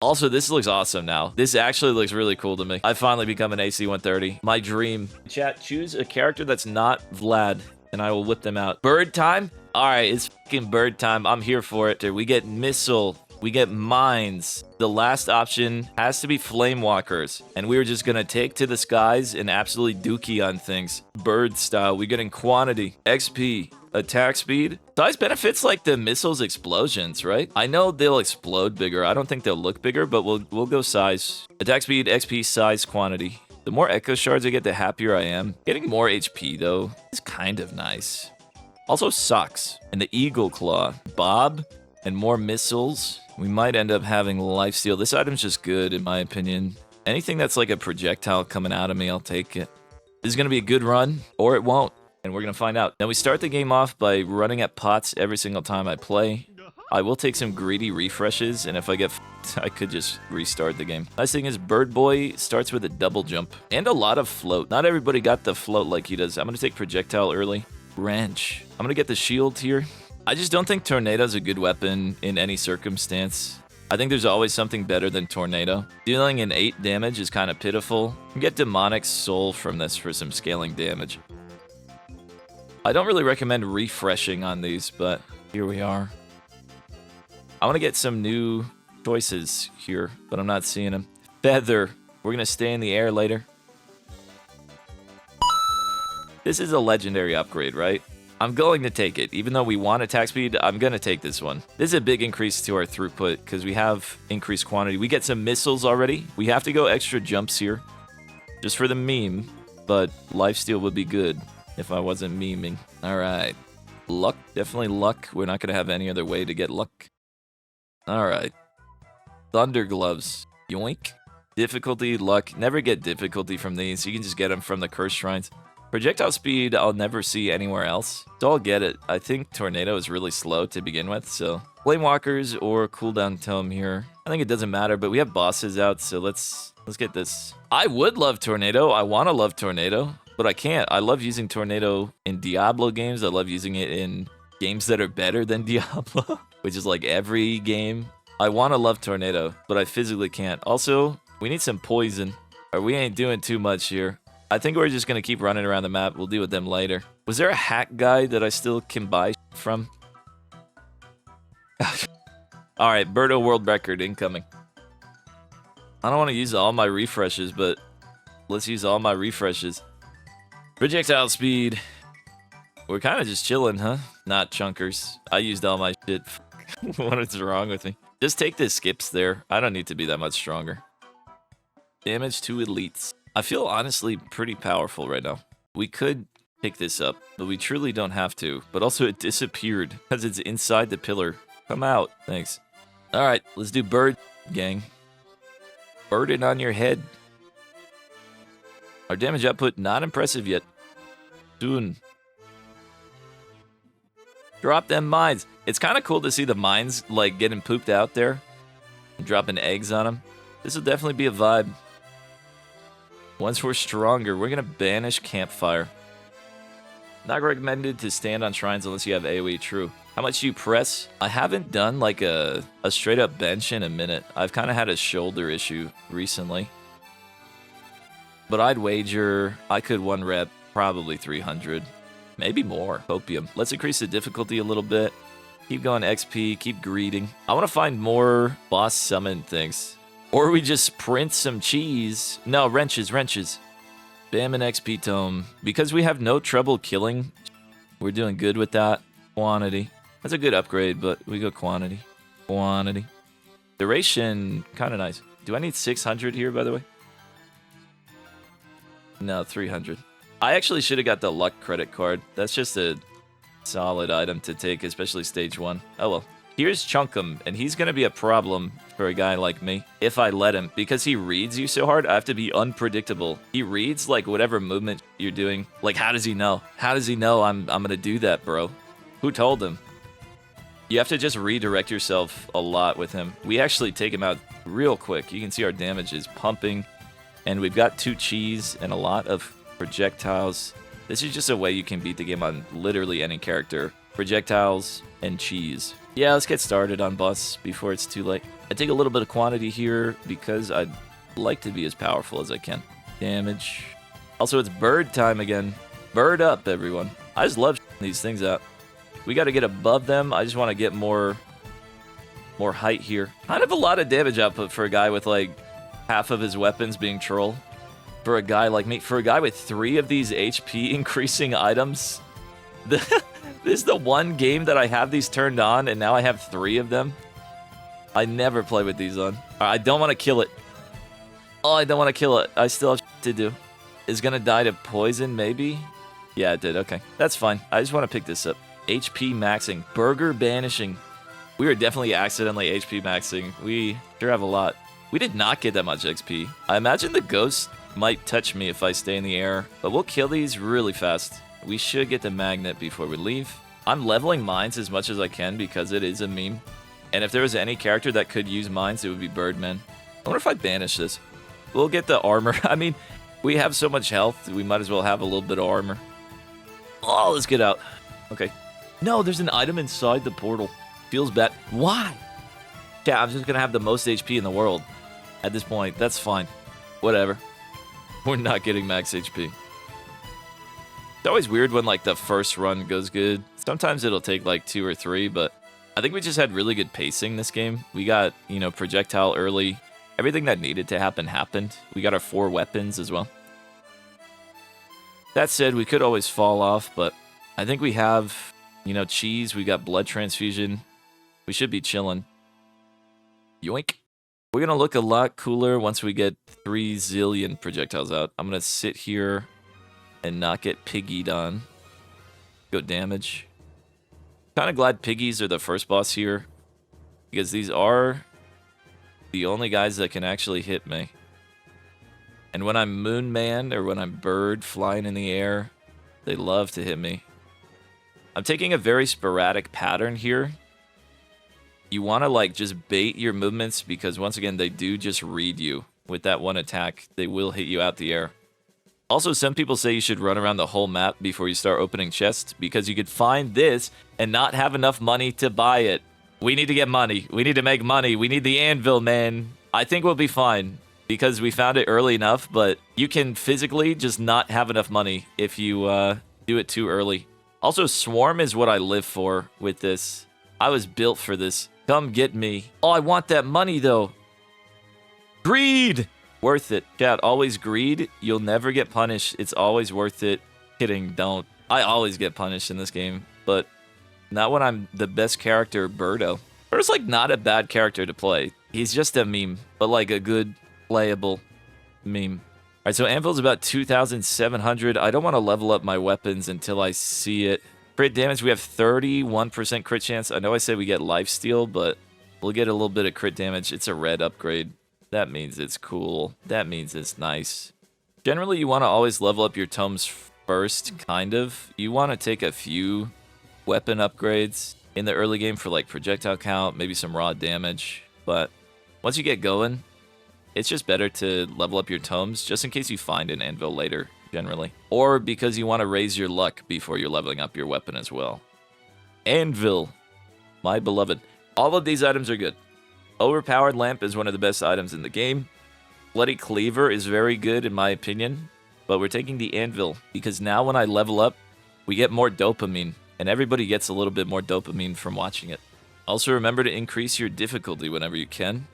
Also, this looks awesome now. This actually looks really cool to me. I finally become an AC130. My dream. Chat, choose a character that's not Vlad, and I will whip them out. Bird time? All right, it's fucking bird time. I'm here for it. We get missile. We get mines. The last option has to be flame walkers. And we were just gonna take to the skies and absolutely dookie on things. Bird style. We get in quantity. XP. Attack speed. Size benefits like the missiles explosions, right? I know they'll explode bigger. I don't think they'll look bigger, but we'll go size. Attack speed, XP, size, quantity. The more echo shards I get, the happier I am. Getting more HP though is kind of nice. Also socks and the eagle claw. Bob and more missiles. We might end up having lifesteal. This item's just good in my opinion. Anything that's like a projectile coming out of me, I'll take it. This is gonna be a good run, or it won't. And we're going to find out. Now, we start the game off by running at pots every single time I play. I will take some greedy refreshes, and if I get f***ed, I could just restart the game. Nice thing is, Bird Boy starts with a double jump and a lot of float. Not everybody got the float like he does. I'm going to take projectile early. Wrench. I'm going to get the shield here. I just don't think Tornado's a good weapon in any circumstance. I think there's always something better than Tornado. Dealing an 8 damage is kind of pitiful. You can get Demonic Soul from this for some scaling damage. I don't really recommend refreshing on these, but here we are. I want to get some new choices here, but I'm not seeing them. Feather. We're going to stay in the air later. This is a legendary upgrade, right? I'm going to take it. Even though we want attack speed, I'm going to take this one. This is a big increase to our throughput because we have increased quantity. We get some missiles already. We have to go extra jumps here just for the meme, but lifesteal would be good if I wasn't memeing. All right. Luck. Definitely luck. We're not going to have any other way to get luck. All right. Thunder gloves. Yoink. Difficulty, luck. Never get difficulty from these. You can just get them from the curse shrines. Projectile speed, I'll never see anywhere else. So I'll get it. I think Tornado is really slow to begin with, so... Flame walkers or cooldown tome here. I think it doesn't matter, but we have bosses out, so let's get this. I would love Tornado. I want to love Tornado. But I can't. I love using Tornado in Diablo games. I love using it in games that are better than Diablo, which is like every game. I want to love Tornado, but I physically can't. Also, we need some poison, or we ain't doing too much here. I think we're just going to keep running around the map. We'll deal with them later. Was there a hack guy that I still can buy from? All right, Birdo world record incoming. I don't want to use all my refreshes, but let's use all my refreshes. Projectile speed. We're kind of just chilling, huh? Not chunkers. I used all my shit. What is wrong with me? Just take the skips there. I don't need to be that much stronger. Damage to elites. I feel honestly pretty powerful right now. We could pick this up, but we truly don't have to. But also it disappeared because it's inside the pillar. Come out. Thanks. All right, let's do bird, gang. Burden on your head. Our damage output not impressive yet. Soon. Drop them mines. It's kind of cool to see the mines like getting pooped out there. And dropping eggs on them. This will definitely be a vibe. Once we're stronger, we're going to banish campfire. Not recommended to stand on shrines unless you have AoE, true. How much do you press? I haven't done like a straight up bench in a minute. I've kind of had a shoulder issue recently. But I'd wager I could one rep probably 300. Maybe more. Opium. Let's increase the difficulty a little bit. Keep going XP, keep greeting. I want to find more boss summon things. Or we just print some cheese. No, wrenches. Bam and XP tome. Because we have no trouble killing, we're doing good with that. Quantity. That's a good upgrade, but we go quantity. Duration, kind of nice. Do I need 600 here, by the way? No, 300. I actually should have got the luck credit card. That's just a solid item to take, especially stage 1. Oh well. Here's Chunkum, and he's going to be a problem for a guy like me if I let him. Because he reads you so hard, I have to be unpredictable. He reads, like, whatever movement you're doing. Like, how does he know? How does he know I'm going to do that, bro? Who told him? You have to just redirect yourself a lot with him. We actually take him out real quick. You can see our damage is pumping. And we've got 2 cheese and a lot of projectiles. This is just a way you can beat the game on literally any character. Projectiles and cheese. Yeah, let's get started on boss before it's too late. I take a little bit of quantity here because I'd like to be as powerful as I can. Damage. Also, it's bird time again. Bird up, everyone. I just love these things out. We got to get above them. I just want to get more height here. Kind of a lot of damage output for a guy with like half of his weapons being troll. For a guy like me, for a guy with 3 of these HP increasing items, this is the one game that I have these turned on, and now I have 3 of them. I never play with these on. I don't want to kill it. Oh, I don't want to kill it. I still have to do. Is gonna die to poison, maybe? Yeah, it did. Okay, that's fine. I just want to pick this up. HP maxing. Burger banishing. We were definitely accidentally HP maxing. We sure have a lot. We did not get that much XP. I imagine the ghost might touch me if I stay in the air, but we'll kill these really fast. We should get the magnet before we leave. I'm leveling mines as much as I can because it is a meme. And if there was any character that could use mines, it would be Birdman. I wonder if I banish this. We'll get the armor. I mean, we have so much health, we might as well have a little bit of armor. Oh, let's get out. Okay. No, there's an item inside the portal. Feels bad. Why? Yeah, I'm just gonna have the most HP in the world at this point. That's fine. Whatever. We're not getting max HP. It's always weird when like the first run goes good. Sometimes it'll take like 2 or 3, but I think we just had really good pacing this game. We got, you know, projectile early. Everything that needed to happen happened. We got our 4 weapons as well. That said, we could always fall off, but I think we have, you know, cheese. We got blood transfusion. We should be chilling. Yoink. We're going to look a lot cooler once we get 3 zillion projectiles out. I'm going to sit here and not get piggied on. Go damage. Kind of glad piggies are the first boss here, because these are the only guys that can actually hit me. And when I'm Moon Man or when I'm Bird flying in the air, they love to hit me. I'm taking a very sporadic pattern here. You want to like just bait your movements because once again, they do just read you. With that one attack, they will hit you out the air. Also, some people say you should run around the whole map before you start opening chests because you could find this and not have enough money to buy it. We need to get money. We need to make money. We need the anvil, man. I think we'll be fine because we found it early enough, but you can physically just not have enough money if you do it too early. Also, Swarm is what I live for with this. I was built for this. Come get me. Oh, I want that money, though. Greed! Worth it. Chat, always greed. You'll never get punished. It's always worth it. Kidding, don't. I always get punished in this game, but not when I'm the best character, Birdo. Birdo's like not a bad character to play. He's just a meme, but like a good, playable meme. All right, so Anvil's about 2,700. I don't want to level up my weapons until I see it. Crit damage, we have 31% crit chance. I know I said we get lifesteal, but we'll get a little bit of crit damage. It's a red upgrade. That means it's cool. That means it's nice. Generally, you want to always level up your tomes first, kind of. You want to take a few weapon upgrades in the early game for like projectile count, maybe some raw damage. But once you get going, it's just better to level up your tomes just in case you find an anvil later, generally. Or because you want to raise your luck before you're leveling up your weapon as well. Anvil, my beloved. All of these items are good. Overpowered Lamp is one of the best items in the game. Bloody Cleaver is very good in my opinion. But we're taking the Anvil because now when I level up, we get more dopamine. And everybody gets a little bit more dopamine from watching it. Also remember to increase your difficulty whenever you can.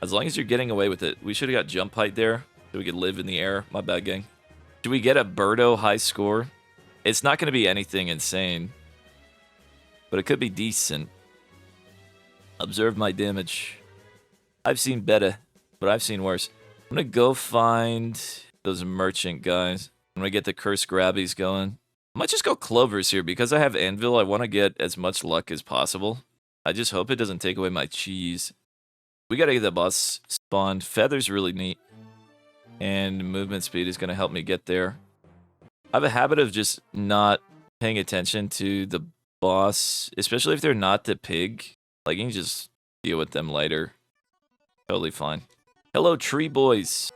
As long as you're getting away with it. We should have got jump height there so we could live in the air. My bad, gang. Do we get a Birdo high score? It's not going to be anything insane. But it could be decent. Observe my damage. I've seen better, but I've seen worse. I'm going to go find those merchant guys. I'm going to get the curse grabbies going. I might just go Clovers here because I have Anvil. I want to get as much luck as possible. I just hope it doesn't take away my cheese. We got to get the boss spawned. Feather's really neat. And movement speed is going to help me get there. I have a habit of just not paying attention to the boss, especially if they're not the pig. Like, you can just deal with them later. Totally fine. Hello, Treebois.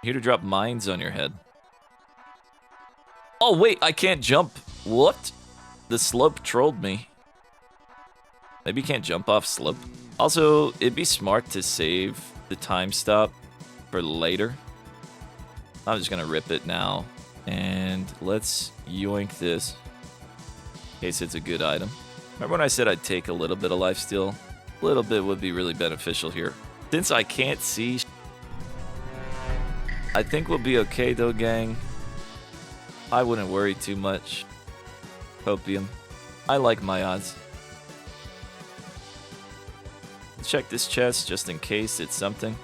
Here to drop mines on your head. Oh, wait, I can't jump. What? The slope trolled me. Maybe you can't jump off slope. Also, it'd be smart to save the time stop for later. I'm just gonna rip it now. And let's yoink this. In case it's a good item. Remember when I said I'd take a little bit of lifesteal? A little bit would be really beneficial here. Since I can't see, I think we'll be okay though, gang. I wouldn't worry too much. Copium. I like my odds. Check this chest just in case it's something.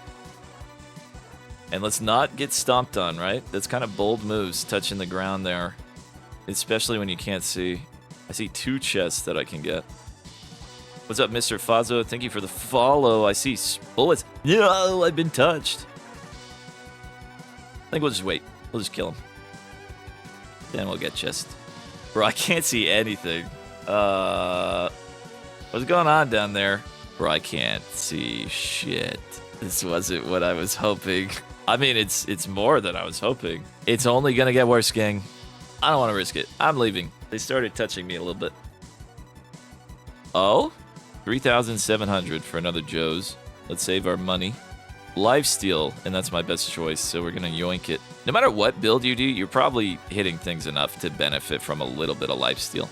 And let's not get stomped on, right? That's kind of bold moves, touching the ground there. Especially when you can't see. I see 2 chests that I can get. What's up, Mr. Fazo? Thank you for the follow. I see bullets. No, I've been touched. I think we'll just wait. We'll just kill him. Then we'll get chest. Bro, I can't see anything. What's going on down there? Bro, I can't see shit. This wasn't what I was hoping. I mean, it's more than I was hoping. It's only gonna get worse, gang. I don't want to risk it. I'm leaving. They started touching me a little bit. Oh? 3,700 for another Joe's. Let's save our money. Lifesteal, and that's my best choice, so we're gonna yoink it. No matter what build you do, you're probably hitting things enough to benefit from a little bit of lifesteal.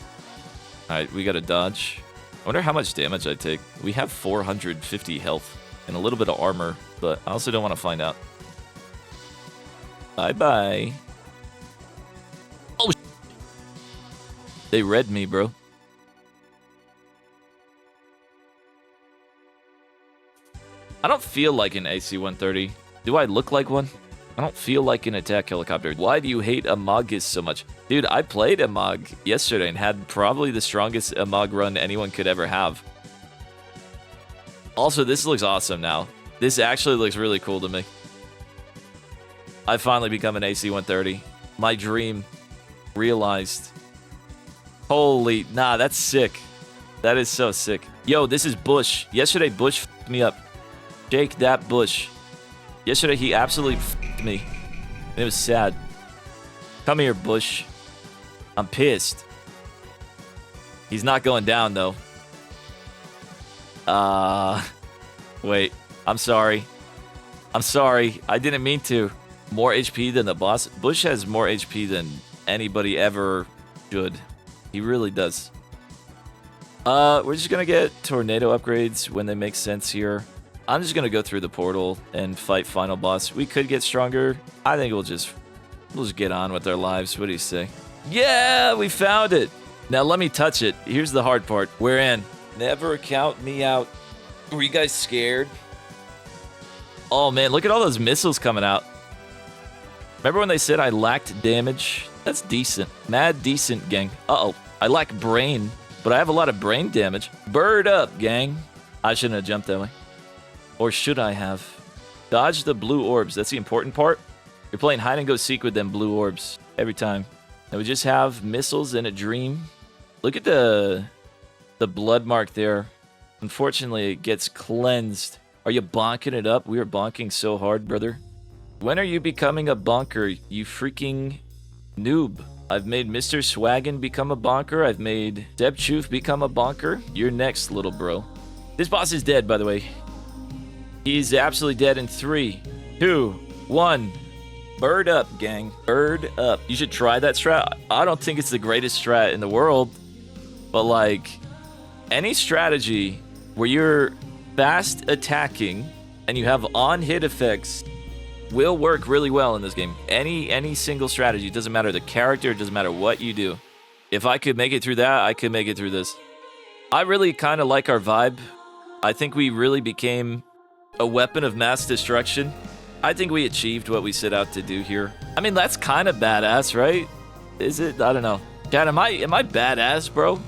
Alright, we got a dodge. I wonder how much damage I take. We have 450 health and a little bit of armor, but I also don't want to find out. Bye-bye. Oh, they read me, bro. I don't feel like an AC-130. Do I look like one? I don't feel like an attack helicopter. Why do you hate Amogis so much? Dude, I played Amog yesterday and had probably the strongest Amog run anyone could ever have. Also, this looks awesome now. This actually looks really cool to me. I finally become an AC-130. My dream realized. Holy, nah, that's sick. That is so sick. Yo, this is Bush. Yesterday, Bush f***ed me up. Jake that Bush. Yesterday, he absolutely f***ed me. And it was sad. Come here, Bush. I'm pissed. He's not going down, though. Wait. I'm sorry. I'm sorry. I didn't mean to. More HP than the boss. Bush has more HP than anybody ever should. He really does. We're just gonna get tornado upgrades when they make sense here. I'm just gonna go through the portal and fight final boss. We could get stronger. I think we'll just get on with our lives. What do you say? Yeah, we found it. Now let me touch it. Here's the hard part. We're in. Never count me out. Were you guys scared? Oh man, look at all those missiles coming out. Remember when they said I lacked damage? That's decent. Mad decent, gang. Uh-oh. I lack brain, but I have a lot of brain damage. Bird up, gang. I shouldn't have jumped that way. Or should I have? Dodge the blue orbs. That's the important part. You're playing hide and go seek with them blue orbs every time. And we just have missiles in a dream. Look at the blood mark there. Unfortunately, it gets cleansed. Are you bonking it up? We are bonking so hard, brother. When are you becoming a bonker, you freaking noob? I've made Mr. Swaggin become a bonker. I've made Deb Choof become a bonker. You're next, little bro. This boss is dead, by the way. He's absolutely dead in 3, 2, 1. Bird up, gang. Bird up. You should try that strat. I don't think it's the greatest strat in the world, but like any strategy where you're fast attacking and you have on-hit effects will work really well in this game. Any single strategy. It doesn't matter the character. It doesn't matter what you do. If I could make it through that, I could make it through this. I really kind of like our vibe. I think we really became a weapon of mass destruction. I think we achieved what we set out to do here. I mean, that's kind of badass, right? Is it? I don't know. Dad, am I badass, bro?